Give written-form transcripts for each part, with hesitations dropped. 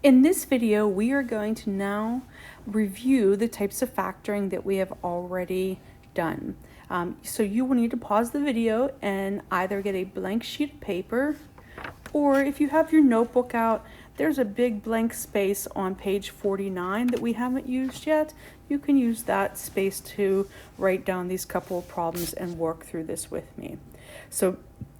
In this video, we are going to now review the types of factoring that we have already done. So you will need to pause the video and either get a blank sheet of paper, or if you have your notebook out, there's a big blank space on page 49 that we haven't used yet. You can use that space to write down these couple of problems and work through this with me. So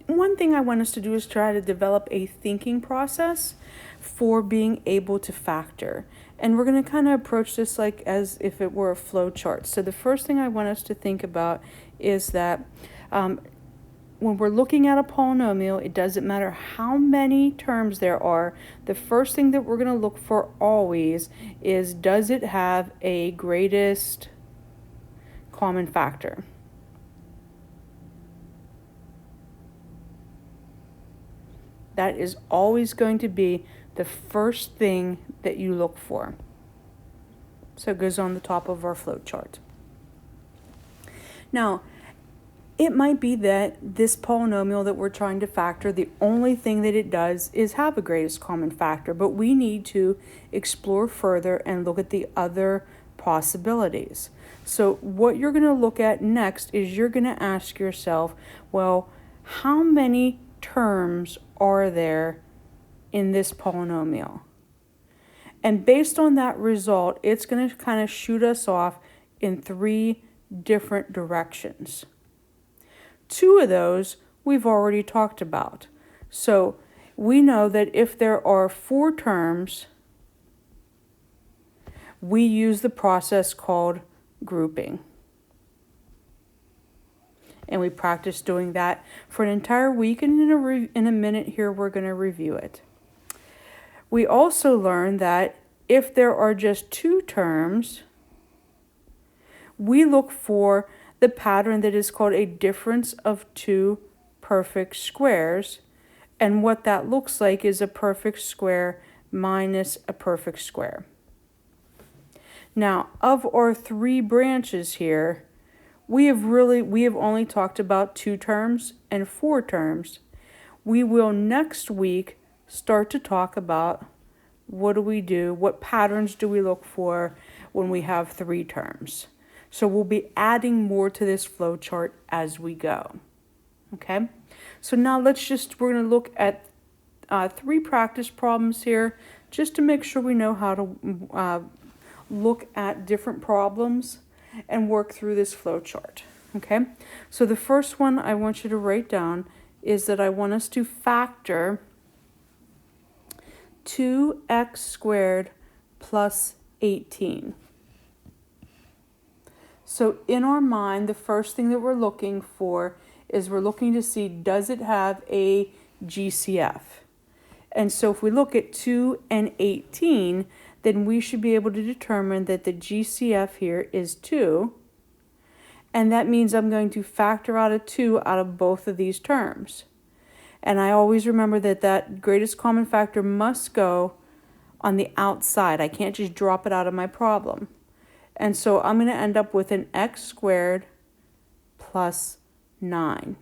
one thing I want us to do is try to develop a thinking process for being able to factor. And we're going to kind of approach this like as if it were a flow chart. So the first thing I want us to think about is that when we're looking at a polynomial, it doesn't matter how many terms there are. The first thing that we're going to look for always is, does it have a greatest common factor? That is always going to be the first thing that you look for. So it goes on the top of our flow chart. Now, it might be that this polynomial that we're trying to factor, the only thing that it does is have a greatest common factor, but we need to explore further and look at the other possibilities. So what you're going to look at next is you're going to ask yourself, well, how many terms are there in this polynomial? And based on that result, it's going to kind of shoot us off in three different directions. Two of those we've already talked about. So we know that if there are 4 terms, we use the process called grouping. And we practice doing that for an entire week, and in a minute here we're going to review it. We also learned that if there are just 2 terms, we look for the pattern that is called a difference of 2 perfect squares, and what that looks like is a perfect square minus a perfect square. Now, of our 3 branches here, we have only talked about 2 terms and 4 terms. We will next week start to talk about what do we do, what patterns do we look for when we have 3 terms. So we'll be adding more to this flow chart as we go. Okay, so now we're going to look at 3 practice problems here just to make sure we know how to look at different problems and work through this flow chart. Okay, so the first one I want you to write down is that I want us to factor 2x squared plus 18. So in our mind, the first thing that we're looking for is we're looking to see, does it have a GCF? And so if we look at 2 and 18, then we should be able to determine that the GCF here is 2. And that means I'm going to factor out a 2 out of both of these terms. And I always remember that that greatest common factor must go on the outside. I can't just drop it out of my problem. And so I'm going to end up with an x squared plus 9.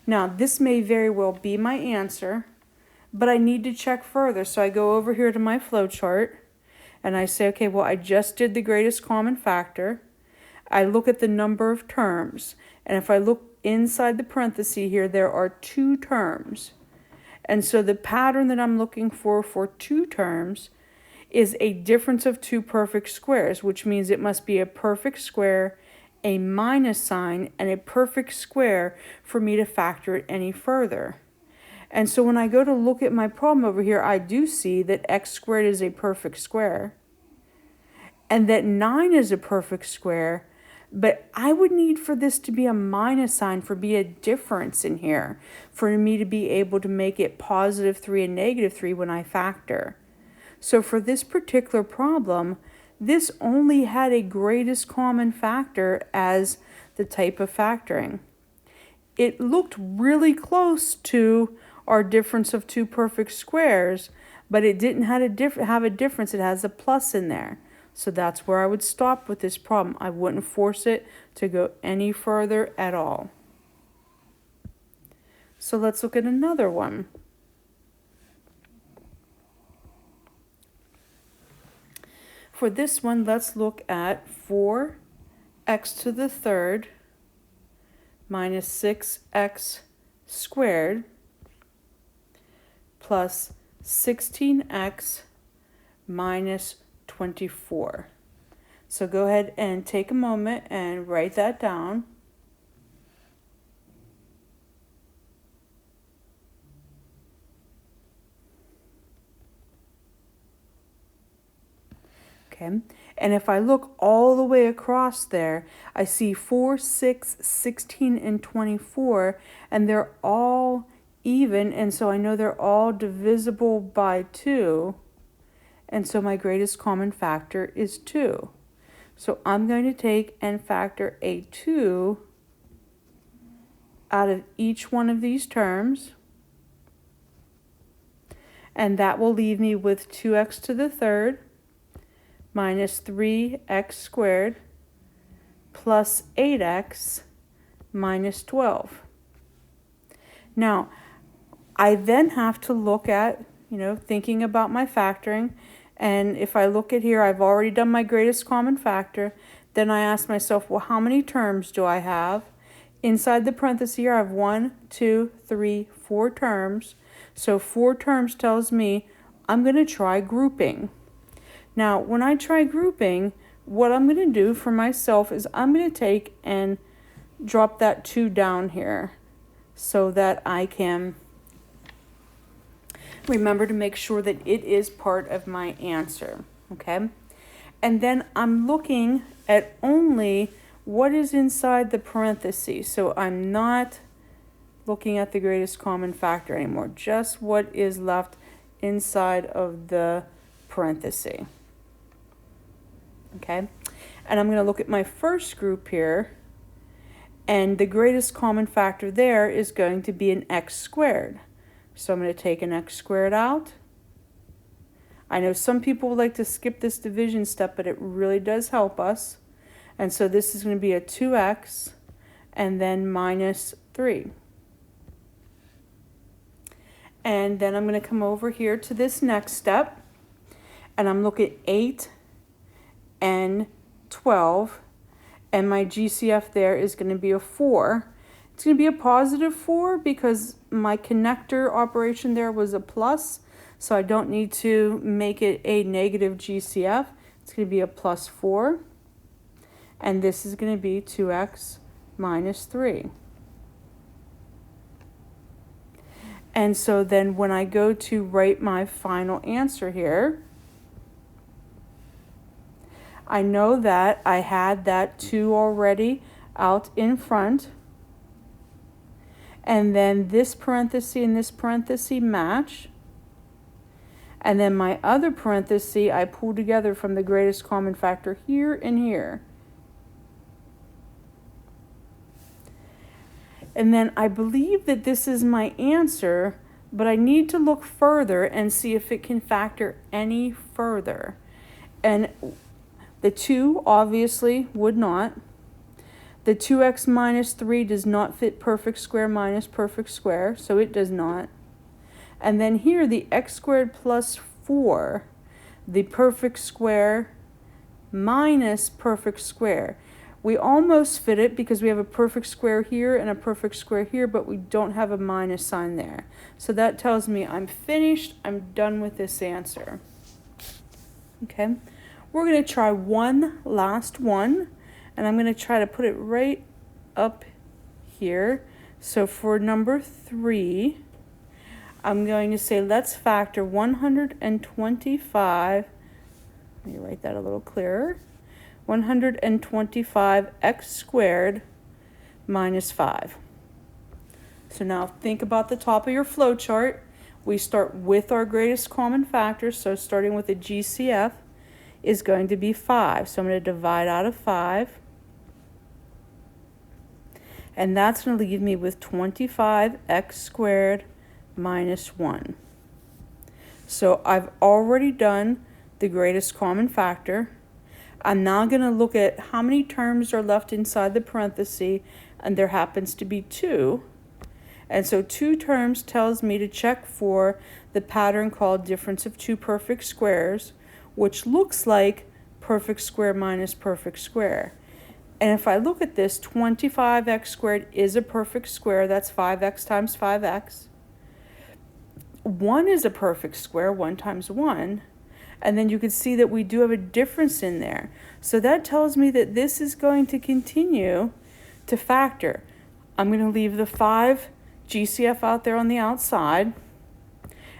Now, this may very well be my answer, but I need to check further. So I go over here to my flow chart, and I say, okay, well, I just did the greatest common factor. I look at the number of terms, and if I look inside the parenthesis here, there are 2 terms. And so the pattern that I'm looking for 2 terms is a difference of 2 perfect squares, which means it must be a perfect square, a minus sign, and a perfect square for me to factor it any further. And so when I go to look at my problem over here, I do see that x squared is a perfect square, and that 9 is a perfect square, but I would need for this to be a minus sign, for be a difference in here, for me to be able to make it positive 3 and negative 3 when I factor. So for this particular problem, this only had a greatest common factor as the type of factoring. It looked really close to our difference of 2 perfect squares, but it didn't have a difference. It has a plus in there. So that's where I would stop with this problem. I wouldn't force it to go any further at all. So let's look at another one. for this one, let's look at 4x to the third minus 6x squared plus 16x minus 24. So go ahead and take a moment and write that down. Okay, and if I look all the way across there, I see 4, 6, 16, and 24, and they're all even, and so I know they're all divisible by 2, and so my greatest common factor is 2. So I'm going to take and factor a 2 out of each one of these terms, and that will leave me with 2x to the third minus 3x squared plus 8x minus 12. Now, I then have to look at, thinking about my factoring, and if I look at here, I've already done my greatest common factor. Then I ask myself, well, how many terms do I have? Inside the parenthesis here, I have 1, 2, 3, 4 terms. So 4 terms tells me I'm going to try grouping. Now, when I try grouping, what I'm going to do for myself is I'm going to take and drop that 2 down here so that I can remember to make sure that it is part of my answer, okay? And then I'm looking at only what is inside the parentheses. So I'm not looking at the greatest common factor anymore, just what is left inside of the parenthesis. Okay, and I'm going to look at my first group here, and the greatest common factor there is going to be an x squared. So I'm going to take an x squared out. I know some people would like to skip this division step, but it really does help us. And so this is going to be a 2x and then minus 3. And then I'm going to come over here to this next step, and I'm looking at 8 and 12, and my GCF there is going to be a 4. It's going to be a positive 4 because my connector operation there was a plus, so I don't need to make it a negative GCF. It's going to be a plus 4, and this is going to be 2x minus 3. And so then when I go to write my final answer here, I know that I had that 2 already out in front. And then this parenthesis and this parenthesis match. And then my other parenthesis I pull together from the greatest common factor here and here. And then I believe that this is my answer, but I need to look further and see if it can factor any further. And the 2 obviously would not. The 2x minus 3 does not fit perfect square minus perfect square, so it does not. And then here, the x squared plus 4, the perfect square minus perfect square. We almost fit it because we have a perfect square here and a perfect square here, but we don't have a minus sign there. So that tells me I'm finished, I'm done with this answer. Okay. We're going to try one last one, and I'm going to try to put it right up here. So for number 3, I'm going to say let's factor 125. Let me write that a little clearer. 125x squared minus 5. So now think about the top of your flow chart. We start with our greatest common factor, so starting with a GCF is going to be 5. So I'm going to divide out of 5. And that's going to leave me with 25x squared minus 1. So I've already done the greatest common factor. I'm now going to look at how many terms are left inside the parenthesis, and there happens to be 2. And so 2 terms tells me to check for the pattern called difference of 2 perfect squares, which looks like perfect square minus perfect square. And if I look at this, 25x squared is a perfect square. That's 5x times 5x. 1 is a perfect square, 1 times 1. And then you can see that we do have a difference in there. So that tells me that this is going to continue to factor. I'm going to leave the 5 GCF out there on the outside.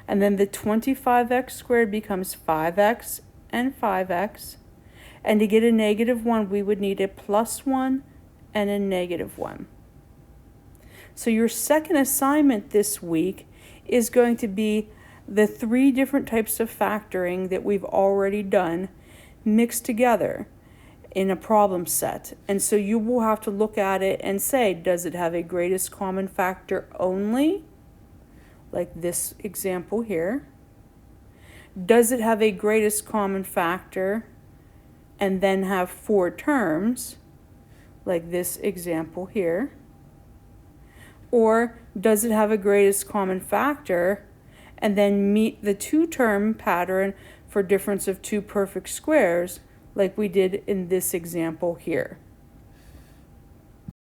And then the 25x squared becomes 5x and 5x. And to get a -1, we would need a +1 and a -1. So your second assignment this week is going to be the 3 different types of factoring that we've already done mixed together in a problem set. And so you will have to look at it and say, does it have a greatest common factor only? Like this example here. Does it have a greatest common factor and then have 4 terms, like this example here? Or does it have a greatest common factor and then meet the 2-term pattern for difference of 2 perfect squares, like we did in this example here?